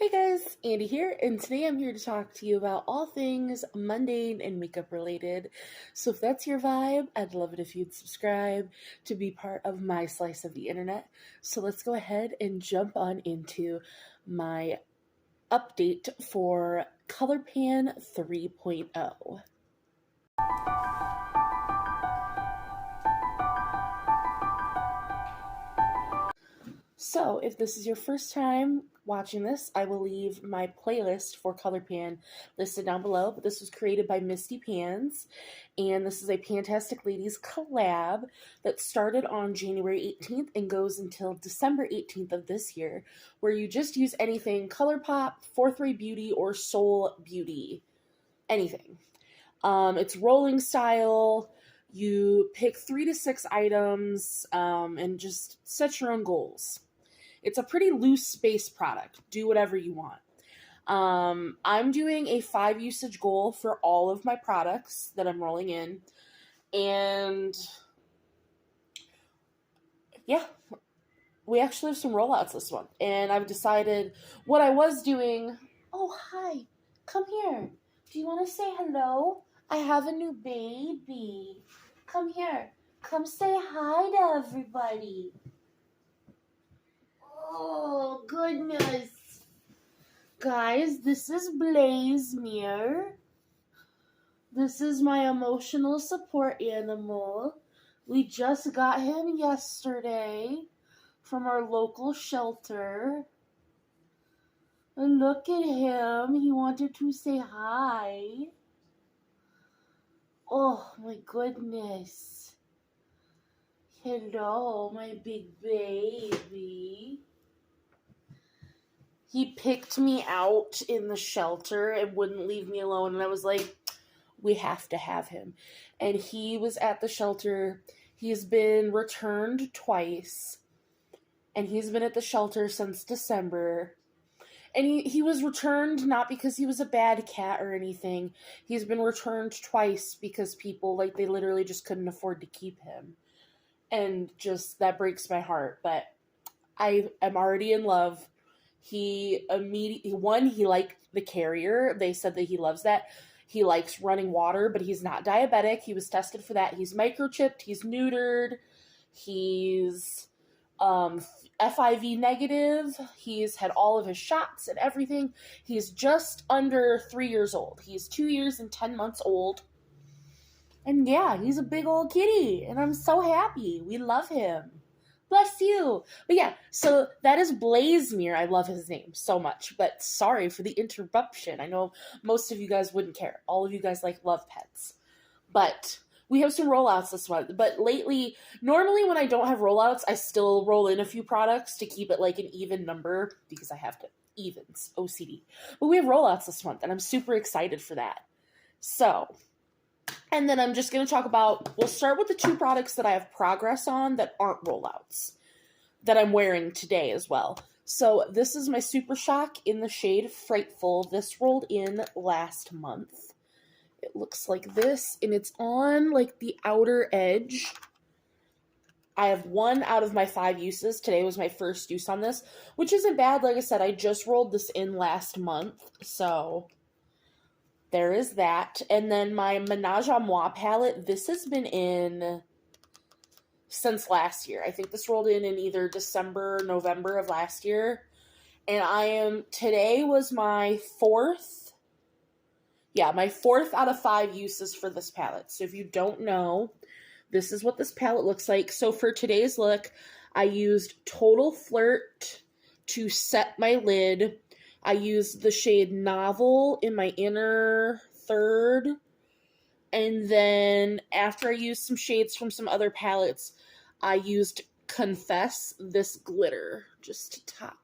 Hey guys, Andy here, and today I'm here to talk to you about all things mundane and makeup related. So if that's your vibe, I'd love it if you'd subscribe to be part of my slice of the internet. So let's go ahead and jump on into my update for Colourpan 3.0. So, if this is your first time watching this, I will leave my playlist for Colourpan listed down below. But this was created by Misty Pans, and this is a Pantastic Ladies collab that started on January 18th and goes until December 18th of this year, where you just use anything Colourpop, Fourth Ray Beauty, or Soul Beauty. Anything. It's rolling style. You pick 3 to 6 items and just set your own goals. It's a pretty loose base product. Do whatever you want. I'm doing a 5 usage goal for all of my products that I'm rolling in. And yeah, we actually have some rollouts this month. And I've decided what I was doing. Oh, hi. Come here. Do you want to say hello? I have a new baby. Come here. Come say hi to everybody. Oh, goodness. Guys, this is Blazemere. This is my emotional support animal. We just got him yesterday from our local shelter. And look at him. He wanted to say hi. Oh, my goodness. Hello, my big baby. He picked me out in the shelter and wouldn't leave me alone. And I was like, we have to have him. And he was at the shelter. He's been returned twice. And he's been at the shelter since December. And he was returned not because he was a bad cat or anything. He's been returned twice because people, they literally just couldn't afford to keep him. And just, that breaks my heart. But I am already in love. He liked the carrier. They said that he loves that. He likes running water, but he's not diabetic. He was tested for that. He's microchipped. He's neutered. He's FIV negative. He's had all of his shots and everything. He's just under 3 years old. He's 2 years and 10 months old. And yeah, he's a big old kitty. And I'm so happy. We love him. Bless you. But yeah, so that is Blazemere. I love his name so much. But sorry for the interruption. I know most of you guys wouldn't care. All of you guys love pets. But we have some rollouts this month. But lately, normally when I don't have rollouts, I still roll in a few products to keep it an even number because I have to evens, OCD. But we have rollouts this month, and I'm super excited for that. So, and then I'm just going to talk about, we'll start with the 2 products that I have progress on that aren't rollouts that I'm wearing today as well. So this is my Super Shock in the shade Frightful. This rolled in last month. It looks like this, and it's on the outer edge. I have 1 out of my 5 uses. Today was my first use on this, which isn't bad. Like I said, I just rolled this in last month, so there is that. And then my Menage a Moi palette, this has been in since last year. I think this rolled in either December or November of last year. And today was my 4th. Yeah, my 4th out of 5 uses for this palette. So if you don't know, this is what this palette looks like. So for today's look, I used Total Flirt to set my lid. I used the shade Novel in my inner third. And then after I used some shades from some other palettes, I used Confess, this glitter, just to top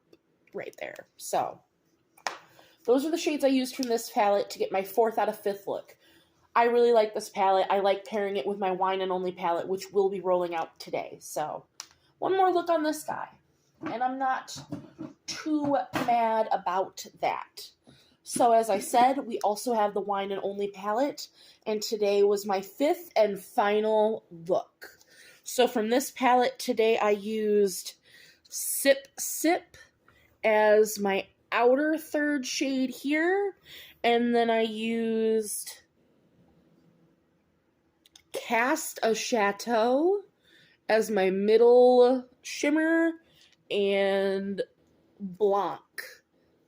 right there. So those are the shades I used from this palette to get my 4th out of 5th look. I really like this palette. I like pairing it with my Wine and Only palette, which will be rolling out today. So one more look on this guy. And I'm not too mad about that. So as I said, we also have the Wine and Only palette, and today was my 5th and final look. So from this palette today, I used Sip Sip as my outer third shade here, and then I used Cast a Chateau as my middle shimmer, and Blanc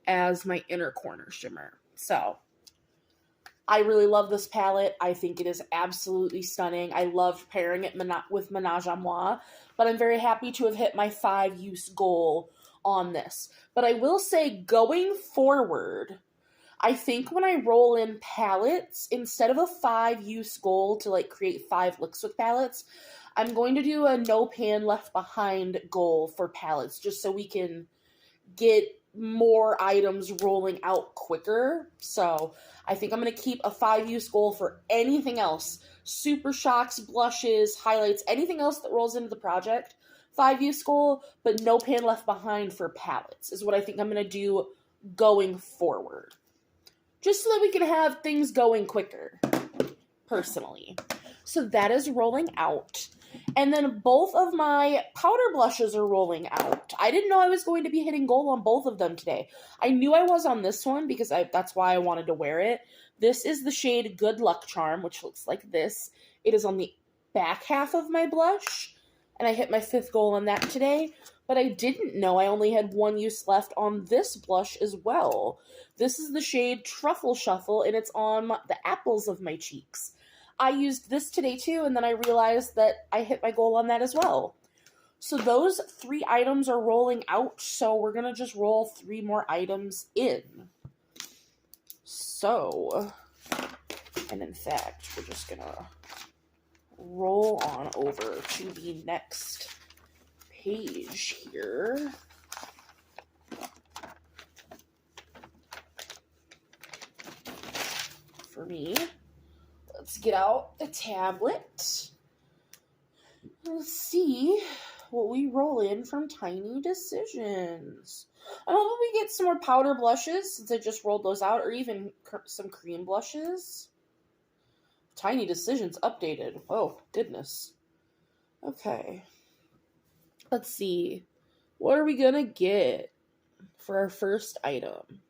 as my inner corner shimmer. So I really love this palette. I think it is absolutely stunning. I love pairing it with Menage a Moi, but I'm very happy to have hit my 5-use goal on this. But I will say, going forward, I think when I roll in palettes, instead of a 5-use goal to like create 5 looks with palettes, I'm going to do a no pan left behind goal for palettes, just so we can get more items rolling out quicker. So I think I'm going to keep a 5-use goal for anything else. Super Shocks, blushes, highlights, anything else that rolls into the project. 5-use goal, but no pan left behind for palettes is what I think I'm going to do going forward. Just so that we can have things going quicker, personally. So that is rolling out. And then both of my powder blushes are rolling out. I didn't know I was going to be hitting goal on both of them today. I knew I was on this one because that's why I wanted to wear it. This is the shade Good Luck Charm, which looks like this. It is on the back half of my blush, and I hit my 5th goal on that today. But I didn't know I only had 1 use left on this blush as well. This is the shade Truffle Shuffle, and it's on the apples of my cheeks. I used this today too, and then I realized that I hit my goal on that as well. So those 3 items are rolling out, so we're going to just roll 3 more items in. So, and in fact, we're just going to roll on over to the next page here. For me. Let's get out the tablet. Let's see what we roll in from Tiny Decisions. I hope we get some more powder blushes since I just rolled those out, or even some cream blushes. Tiny Decisions updated. Oh, goodness. Okay. Let's see. What are we gonna get for our first item?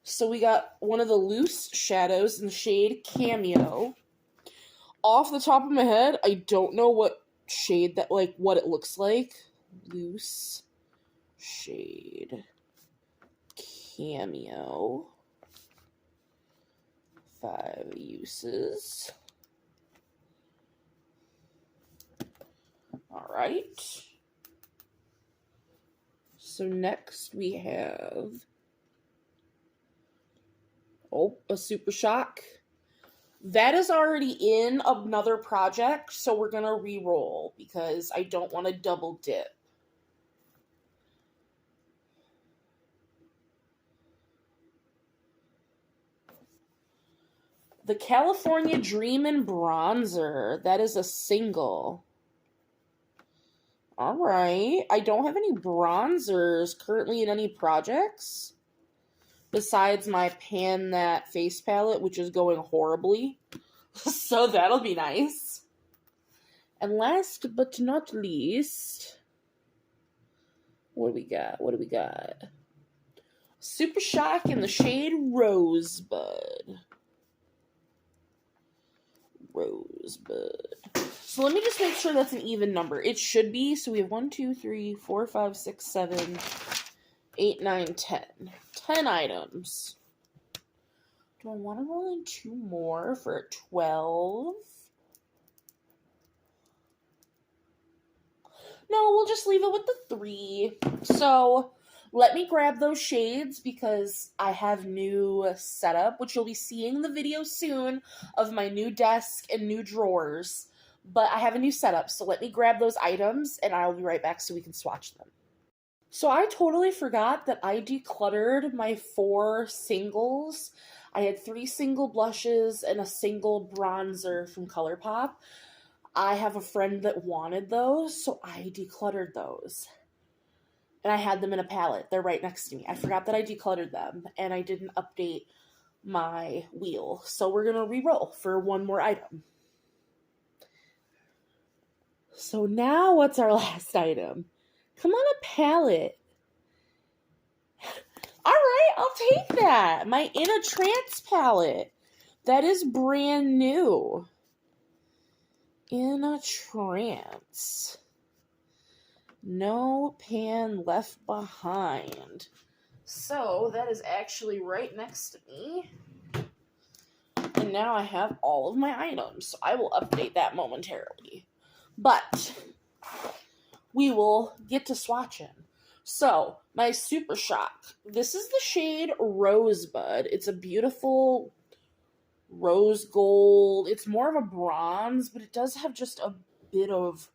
So we got one of the loose shadows in the shade Cameo. Off the top of my head, I don't know what shade that, like, what it looks like. Loose shade Cameo. 5 uses. Alright. So next we have a Super Shock. That is already in another project, so we're going to re-roll because I don't want to double dip. The California Dreamin' Bronzer. That is a single. Alright. I don't have any bronzers currently in any projects. Besides my Pan That face palette, which is going horribly. So that'll be nice. And last but not least, what do we got? What do we got? Super Shock in the shade Rosebud. Rosebud. So let me just make sure that's an even number. It should be. So we have 1, 2, 3, 4, 5, 6, 7, 8, 9, 10. 10 items. Do I want to roll in 2 more for 12? No, we'll just leave it with the 3. So let me grab those shades because I have new setup, which you'll be seeing in the video soon of my new desk and new drawers. But I have a new setup, so let me grab those items and I'll be right back so we can swatch them. So I totally forgot that I decluttered my 4 singles. I had 3 single blushes and a single bronzer from Colourpop. I have a friend that wanted those, so I decluttered those. And I had them in a palette. They're right next to me. I forgot that I decluttered them, and I didn't update my wheel. So we're going to re-roll for 1 more item. So now what's our last item? Come on, a palette. take that. My In a Trance palette. That is brand new. In a Trance. No pan left behind. So that is actually right next to me. And now I have all of my items. So I will update that momentarily. But we will get to swatching. So, my Super Shock. This is the shade Rosebud. It's a beautiful rose gold. It's more of a bronze, but it does have just a bit of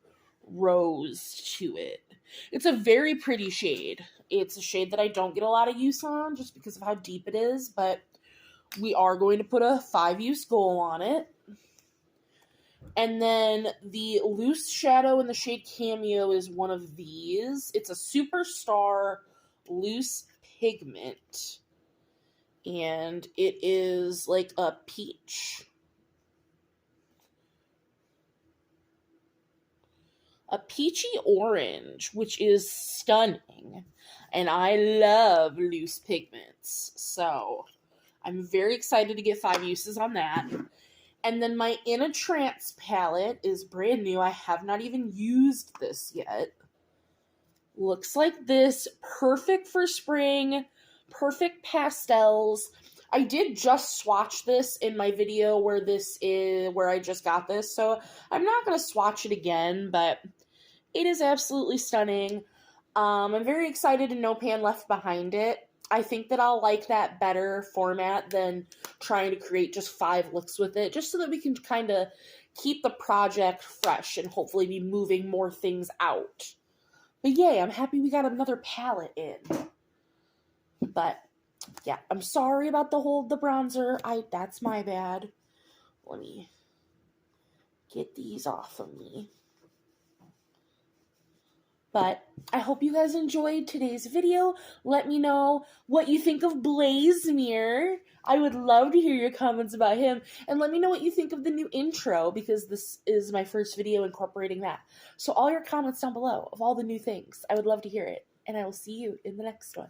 rose to it. It's a very pretty shade. It's a shade that I don't get a lot of use on just because of how deep it is, but we are going to put a 5-use goal on it. And then the loose shadow in the shade Cameo is one of these. It's a Superstar loose pigment. And it is like a peach. A peachy orange, which is stunning. And I love loose pigments. So I'm very excited to get 5 uses on that. And then my In a Trance palette is brand new. I have not even used this yet. Looks like this. Perfect for spring. Perfect pastels. I did just swatch this in my video where I just got this. So I'm not going to swatch it again, but it is absolutely stunning. I'm very excited to No Pan Left Behind it. I think that I'll like that better format than trying to create just 5 looks with it, just so that we can kind of keep the project fresh and hopefully be moving more things out. But yay, I'm happy we got another palette in. But yeah, I'm sorry about the bronzer. That's my bad. Let me get these off of me. But I hope you guys enjoyed today's video. Let me know what you think of Blazemere. I would love to hear your comments about him. And let me know what you think of the new intro, because this is my first video incorporating that. So all your comments down below of all the new things. I would love to hear it. And I will see you in the next one.